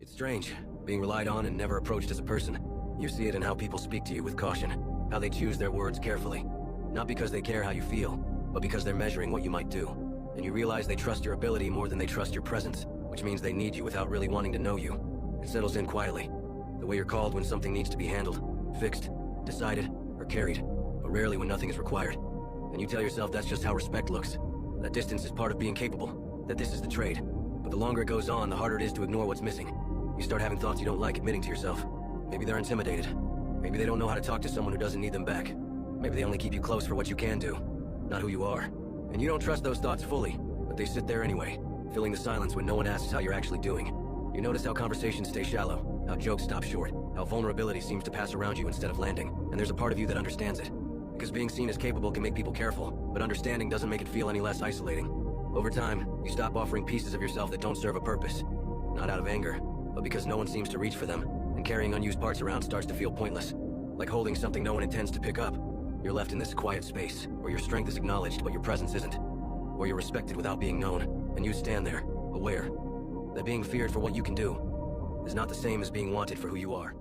It's strange, being relied on and never approached as a person. You see it in how people speak to you with caution, how they choose their words carefully. Not because they care how you feel, but because they're measuring what you might do. And you realize they trust your ability more than they trust your presence, which means they need you without really wanting to know you. It settles in quietly, the way you're called when something needs to be handled, fixed, decided, or carried, but rarely when nothing is required. And you tell yourself that's just how respect looks. That distance is part of being capable, that this is the trade. But the longer it goes on, the harder it is to ignore what's missing. You start having thoughts you don't like admitting to yourself. Maybe they're intimidated. Maybe they don't know how to talk to someone who doesn't need them back. Maybe they only keep you close for what you can do, not who you are. And you don't trust those thoughts fully, but they sit there anyway, filling the silence when no one asks how you're actually doing. You notice how conversations stay shallow, how jokes stop short, how vulnerability seems to pass around you instead of landing. And there's a part of you that understands it. Because being seen as capable can make people careful, but understanding doesn't make it feel any less isolating. Over time, you stop offering pieces of yourself that don't serve a purpose. Not out of anger, but because no one seems to reach for them, and carrying unused parts around starts to feel pointless. Like holding something no one intends to pick up. You're left in this quiet space, where your strength is acknowledged but your presence isn't. Where you're respected without being known, and you stand there, aware that being feared for what you can do is not the same as being wanted for who you are.